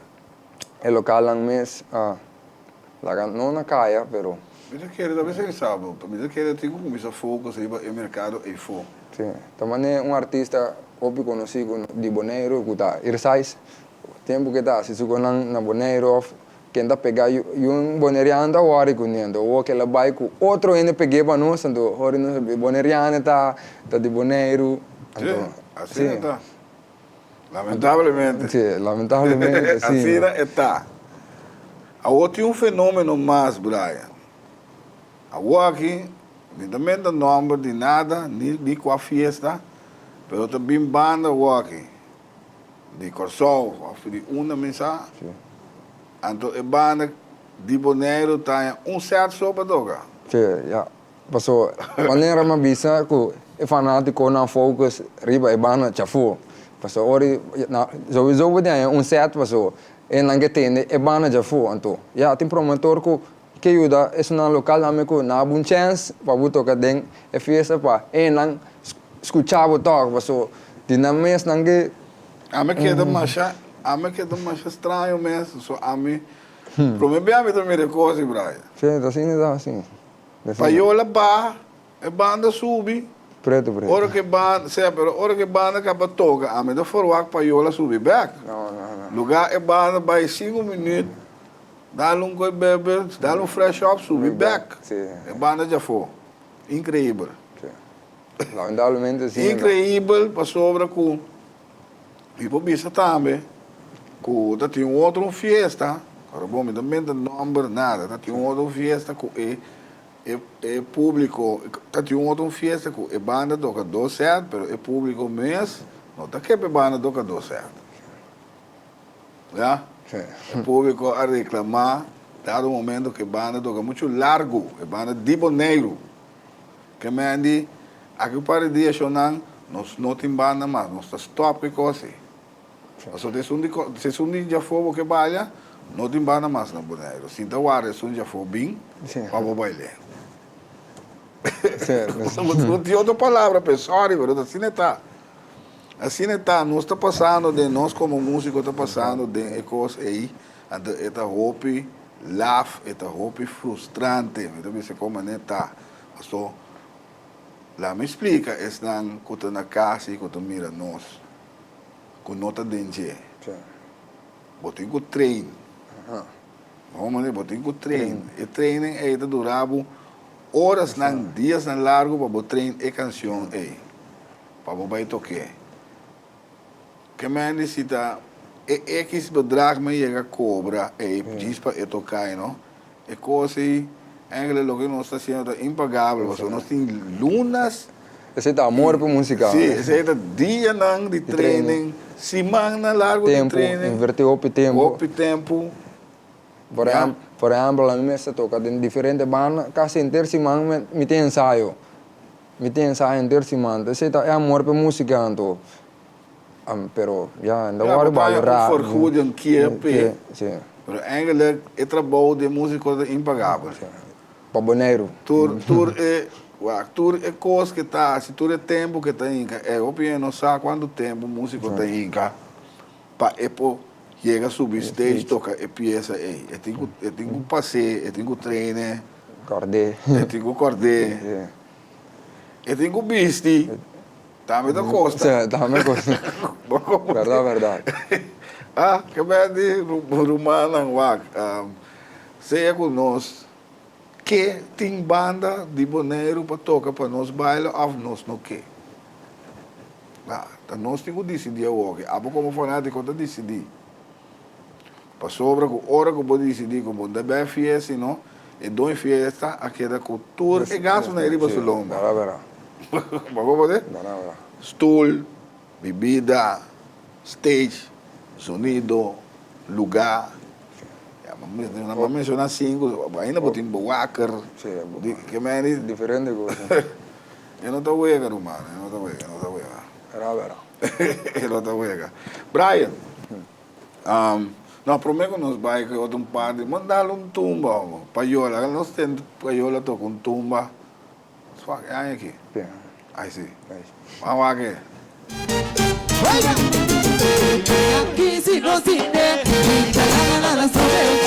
el local lang mes não na caia, pero. Mas eu quero talvez ele sabe, mas eu quero ter como isso foco se o mercado é fo. Sim, também é artista hopi conhecido de Bonaire, que tá Irsais, tempo que tá se sugonan na Bonaire que anda pegar boneriano da hora conhecendo ou aquela vai com outro ainda peguei para nós então hora no boneriano tá de Bonaire assim está lamentavelmente assim está a outro fenômeno mais Brian a aqui também não nome de nada nem com a festa pero também banda aqui de Corsol de uma mensagem. Então, a banda de Bonaire tem certo sopa doga. Sim, passou. Maneira uma bisa que é fanático na focus riba a banda chafu. Passou ori sowieso tem certo passou. E não que tem a banda chafu então. Tem promotor que ajuda é na local amigo na bom chance para botar que tem é festa para não escutar o toque passou. Dinâmico não que a mim que é mais estranho mesmo, só a mim. Para mim, bem também coisa, Brian. Sim, assim. Paiola barra, a banda sube. Preto. Hora que banda acaba toca, a mim da forward paiola sube back. Não. Lugar é banda vai 5 minutos, dá-lhe coi bebê, dá-lhe fresh up, sube back. A banda já foi. Incrível. Lamentavelmente sim. Incrível, para sobra com. E por isso também. Que tem outra fiesta, agora bom, também não nome nada, tem outra fiesta que é público, tem outra fiesta que é banda toca do certo, mas é público mesmo, não está que é banda toca do certo. Já? O público a reclamar, dado momento que a banda toca muito largo, é banda de Bonaire, que me andi, aqui para dia chonang, nós não tem banda mais, nós está stop que coisa. Se um dia for que baila, não tem banda mais na Bonaire. Se então o ar se um dia for bem, para o baile. Não tem outra palavra, pessoal, mas assim está. Assim está, nós está passando, nós como músico está passando de coisas aí, esta roupa, laugh, esta roupa frustrante, então você como não está. lá me explica, é não que tu na casa e que tu mira nós, que nota dentro. Botem que treino. Vamos dizer, botem que treino. E treino é de durabo horas, dias largo para botar treino e canção para botar toque. Que me necessita é que esse bedrag me chega a cobra diz para tocar, não? É coisa eigenlijk o que nós está sendo impagável, porque nós temos lunas. Esse é amor por música. Sim, esse é dia de treino, semana largo de treino. Inverter o tempo. Por exemplo, a mim se toca em diferentes bandas, quase inteira semana me tem ensaio. Me tem ensaio inteira semana. Esse é amor por música, então. Pero já ainda agora vai orar. Voor goed een keer Pero eigenlijk é trabalho de músico impagável. Para Bonaire. Tour é coisa que está, se tour é tempo que está inca, eu não sei quanto tempo o músico está inca, para chega a subir stage, toca e peça aí. Eu tenho que passear, eu tenho que treinar, eu tenho que acordar, eu tenho que vestir. Também da costa. Também costa. Verdade. Que bem de Romana, seja conosco. Que tem banda de Bonaire para tocar para nós bailar ou nós não quer. Então nós temos que decidir hoje. Como fanático, eu decidi. Para sobra, a hora que eu vou decidir, como deve fiesta, não? E dois fiesta, aqui da cultura, e gasto na Riba Solomba. Vamos poder? Stool, bebida, stage, sonido, lugar. Não vou mencionar 5, ainda vou ter Wacker. Que mais? Diferente coisa. Eu não estou vendo, mano. Eu não estou vendo. Eu não estou vendo. Brian, não, prometo que nós vai que eu tenho par de mandar tumba, paiola. Nós temos paiola tô com tumba. Só aí aqui. Aí sim. Vamos aqui. Aqui se não se der, fica lá na nossa vez.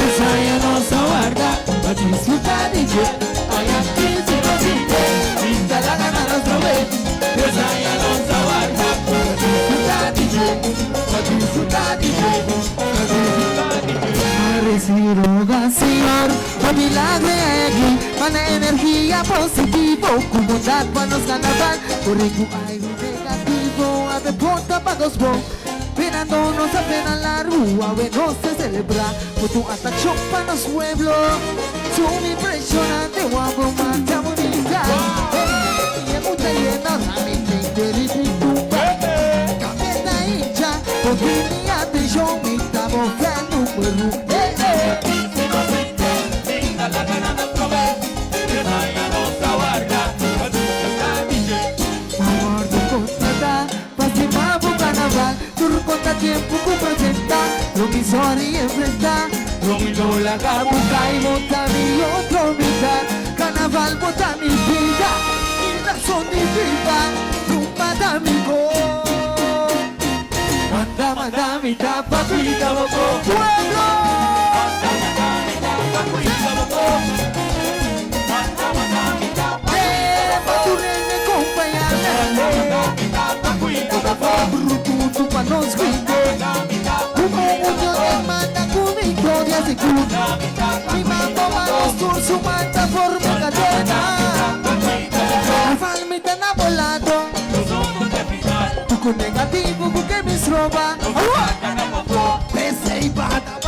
Essa é a nossa guarda, pra desfrutar de dia. Aqui se não se der, fica lá na nossa vez. Essa é a nossa guarda, pra desfrutar de dia. Pra desfrutar de dia. Recibo, Senhor, o milagre é aqui. Mana energia positiva, com bondade para nos carnaval. Porém, o aire negativo abre porta para os bons. Esperándonos apenas la rúa, no se celebra por tu atracción para los pueblos. Son impresionante, guapo, marcha bonita. Y es mucha llena, realmente inteligente. Cabeza hincha, porque mi atención me está buscando un perro. Si no se intenta, la gana de probar. Que vaya los aguarda, a tu amor de constatar, pacima por carnaval. Conta tiempo que presenta, lo que sorry enfrenta, lo que no la gabuca y monta mi otro mitad, carnaval bota mi vida, y razón mi vida, rumba da mi voz, manda mi tapa, vida loco, pueblo, manda mi tapa, vida loco, manda mi tapa, tu reina acompañada, mi tapa, vida loco. Tu pa' nos cuide, como uno te manda con victoria segura. Mi mamá va a los tours, su manta forma cadena. Al me tan volado, tú con negativo porque me roba. Pese y bata,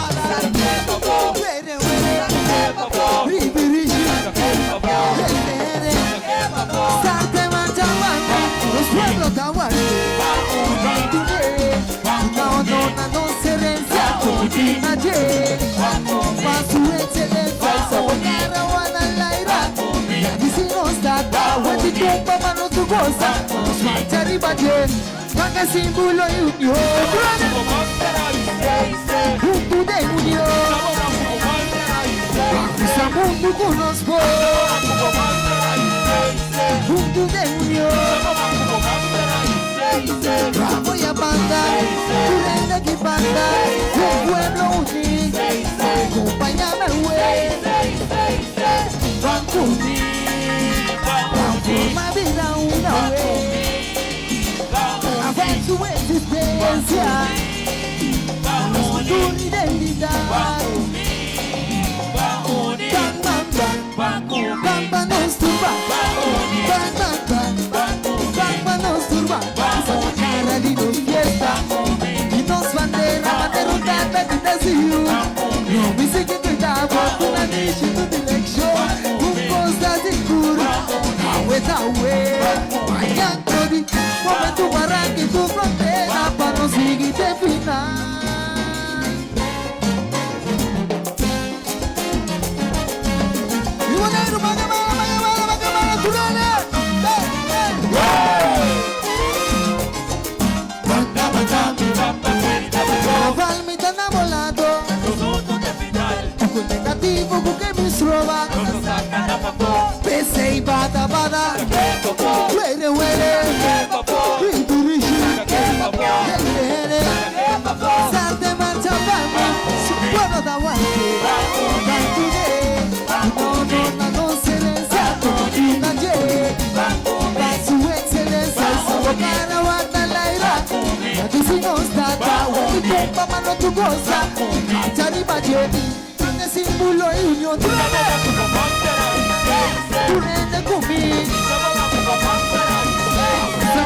Sarte marcha los pueblos da no se rencia, Putina J. Pa' su excelencia, Sabonara, Guadalajara. Y si nos da, Guachito, papá, no tu cosa. Nos marcha arriba, J. Paga símbolo y unión. Punto de unión. Esa mundo con los vos. Punto de unión. Vamos y a banda, tu reina que banda, un pueblo unido, acompáñame güey, vamos a unir, transforma vida. excelencia, tu identidad. Bamba nos turba, bamba nos turba. Somos cara de nos fiesta y nos bandera, bandera tanta que te sigo. No me sé que te da por una niche tu dirección. Un costa de cura, awe, mañana todi, momento barranca y tu frontera para nos seguirte final. Valmita enamorado, con negativo porque me roba. Pese y bada, huele, Sarte marcha bamba, su pueblo da guante. No silencia, una ye. Su excelencia, su cara guarda la ira. Aquí si nos da huele, pompa mano tu goza. Chariba ye, tiene símbolo y unión. Tu rende conmigo.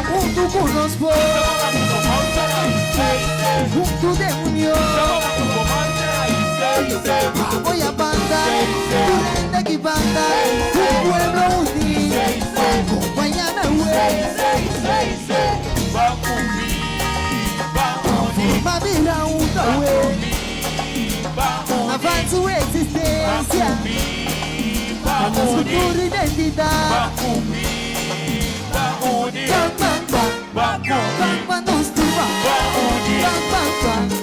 Junto con los junto de unión. Voy a banda, tu rende que banda. Un pueblo unido, acompáñame, güey. Forma vida una, güey. Avanza su existencia. Con su pura identidad. Bamba nos turba,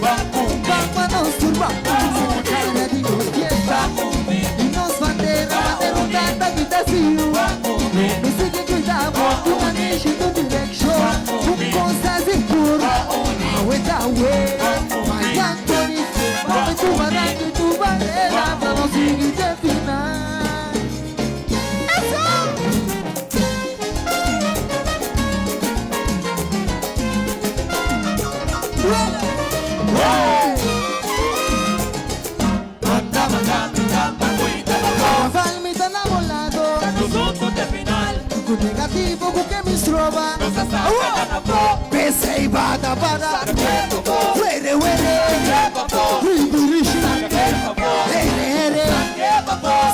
bamba nos turba. Somos cara de nos fiesta y nos bandera, bandera tanta que te sigo. Me sigue cuidado, tu manejo y tu dirección. Tu cosa de cura, awe, mañana toni, mame tu barranca y tu bandera para nos seguirte final. Valmita enamorado, con negativo porque me roba. Pese y bada, huele,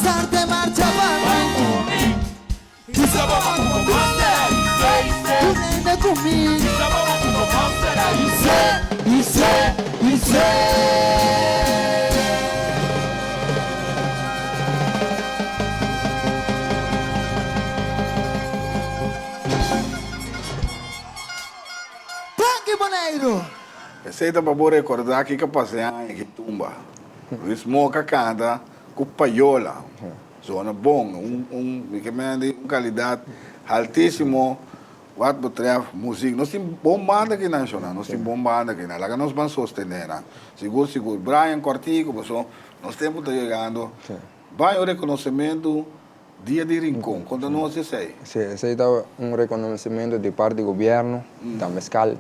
Sarte marcha bamba, tu rende conmigo. Y sé. Tanque Boneiro. Receita para vou recordar que passear em Quitumba. Luiz Moca canta com paiola. Zona bom, que me qualidade altíssimo. Wat betreft muziek, nós temos bom banda aqui nacional, nós temos bom banda aqui, lá que nós vamos sostener, seguro, Brian Cortico, nós temos chegando, vai o reconhecimento Dia de Rincón, conta nós isso aí. Sim, esse aí está reconhecimento de parte do governo, da Mescal,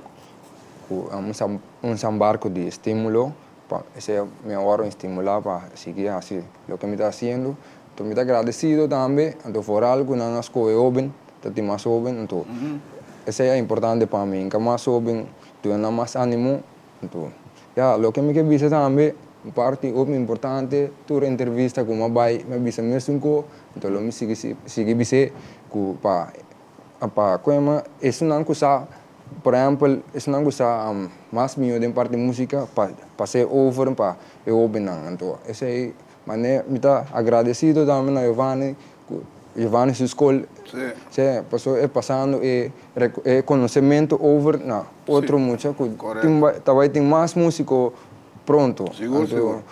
barco de estímulo, esse é meu hora estimular para seguir assim, o que me está fazendo, estou muito agradecido também, então for algo na nossa jovem, tati mais jovem, então isso é importante para mim, que mais jovem, tu ainda mais ânimo, então, o que me quer dizer também, parte importante, tu entrevista com uma bai, me bisa mesmo então eu me sigo dizer que para como isso não custa, por exemplo, isso não custa mais melhor de parte de música para ser over para eu opinar, então esse aí, mas me está agradecido também a Giovanni sua escola, passando conhecimento over na outro música, talvez tem mais músico pronto. Seguro.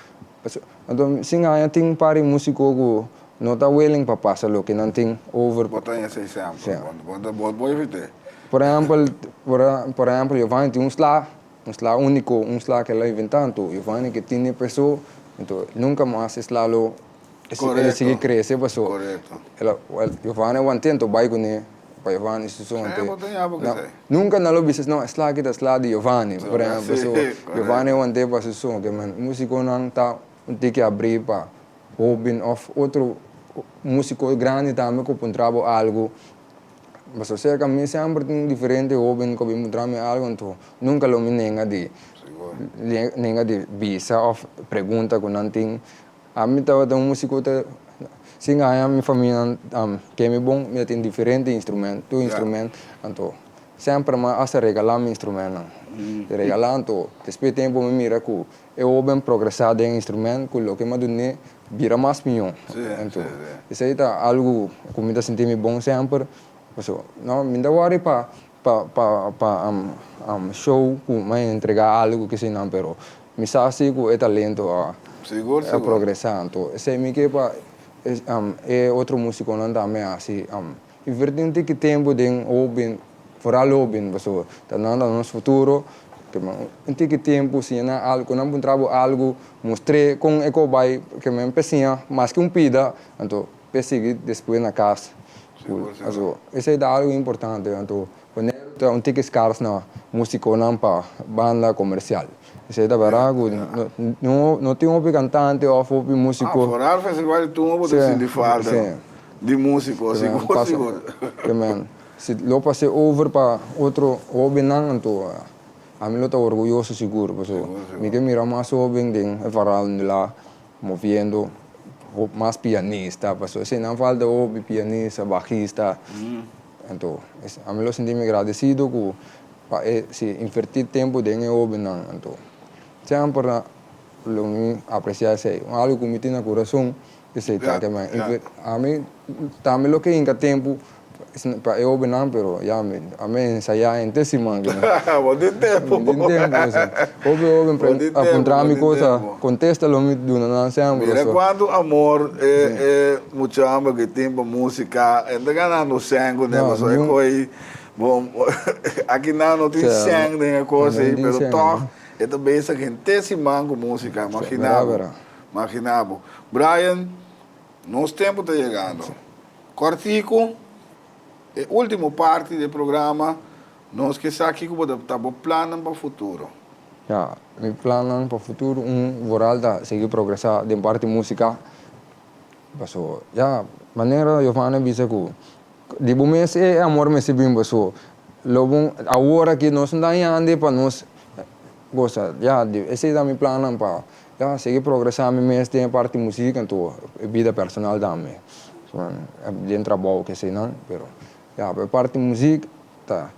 Então, sim, tem para músico que não está willing para passar o que não tem over. Botar esse exemplo. Vou evitar. Por exemplo, Giovanni tem slá único, slá que ele inventou. Giovanni que tem pessoa, então nunca mais slá ele sigue crescer, pessoa. Correto. Giovanni é um atento, vai com ele para Giovanni Susonte. Porque Nunca na lobby não, slá kita slá de Giovanni, por exemplo, sim, so Giovanni one day para Susonte, que man músico não tá tem que abrir para Robin of outro músico grande também que encontrava algo. Mas eu sei que a mim sempre tem diferente Robin que encontrava algo, então nunca lo me nega de visa ou pergunta que não tem. A mim estava um músico sim, a minha família que é bom, me tem diferente instrumento, então sempre mas a regalar meu instrumento, regalando, depois tempo me mira que eu bem progressado em instrumento, que o que me dá vira mais minha, então isso aí tá algo que me dá sentir bom sempre, então não me dá worry para show que me entregar algo que se não, pero me sabe que é talento a progressar, então isso aí me que para é outro músico não também assim invertir que tempo de ouvir fora ouvir pessoa tá não no nosso futuro que que tempo se na algo não encontrava algo mostrei com eco vai que me empecinha mais que pida então persegui depois na casa also isso é algo importante então quando ticket escasso na músico não para banda comercial. Isso é da verdade, não tem um cantante ou um músico. Fora o festival tu não pode sentir falta de músico, assim, se eu passei over para outro não, então a mim eu estou orgulhoso seguro, porque me que mira mais jovem de falar lá, movendo mais pianista, porque se não falta ouvir pianista, baixista, então a mim eu senti-me agradecido que se invertir tempo de ouvir não, então sempre eu apreciar isso, algo que me tem no coração, isso é que a mim também o que em tempo para eu ouvir não, pero já a mim ensaiar em semana. Bom tempo. Ouve para encontrar minha coisa, contesta-lo me do não sempre. Mira quando amor é muito amor que tem para música, ainda ganhando sangue, né? Mas é coi bom aqui não tem sangue nem coisa aí, pero toque é também essa gente semana com música, imaginava. Brian, nosso tempo está chegando. Cortico, a última parte do programa, nós que aqui que estamos planando para o futuro. Me planam para o futuro, voral da seguir progressar de parte música. Paso, maneira eu falo bisa que de bom mês é amor me se bem paso. Logo agora que nós não andamos para nós gosta, esse é meu plano para seguir progressar meu mês de parte música, então vida personal também. Dentro trabalho que sei não, pero a parte música tá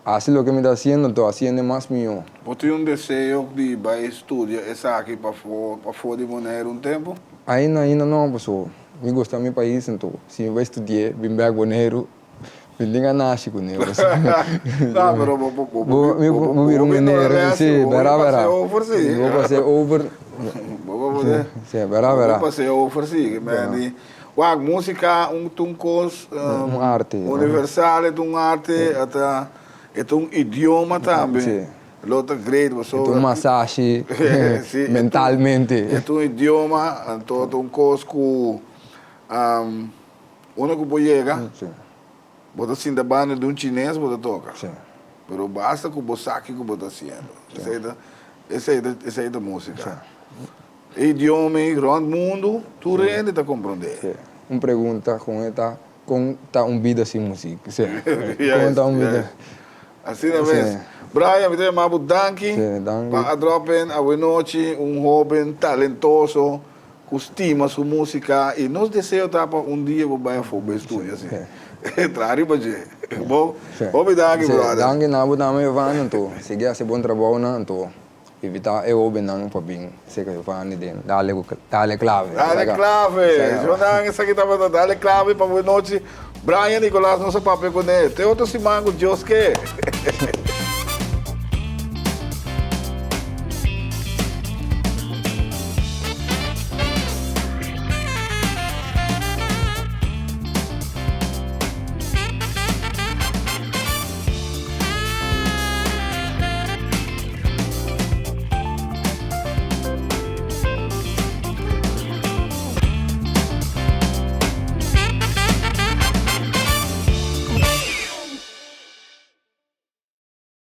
assim o que me está fazendo, estou fazendo mais meu. Você tem desejo de ir estudar essa aqui para fora de Bonaire tempo? Ainda não, pessoal. Me gosta do meu país, então se eu estudar, vim para Bonaire, Pindingan nasi ko niyo. Nah, pero Vou vir mineiro, sim, vera. Vou passar over. Sim, vera. Vou passar over, sim. Wag música tungkos arte. Universal é arte, até idioma também. Lota great, so. Massagem mentalmente. É idioma, todo coisa que que chega. Bota assim da banda de chinês, bota toca. Sim. Pero basta que você sabe que bota fazendo. Essa é da música. Idioma, grande mundo, tu rende tá compreender. Sim. Uma pergunta com vida sem música. Sim. Vida. Assim é mesmo. Brian, me chamo Abu Danki. Para dropen a noite jovem talentoso, que estima sua música e nos deseja para dia vai for o estúdio assim. Trari para gente. Bom, obrigado, brother. Danke na Abu Dhabi van to. Sige ase bom trabalho na to. Evita obenang pa bing seka van ni den. Dale clave. Dale clave. Eu não essa aqui tava dale clave para boa noite. Brian Nicolás nosso papel com ele. Tem outro simango Dios que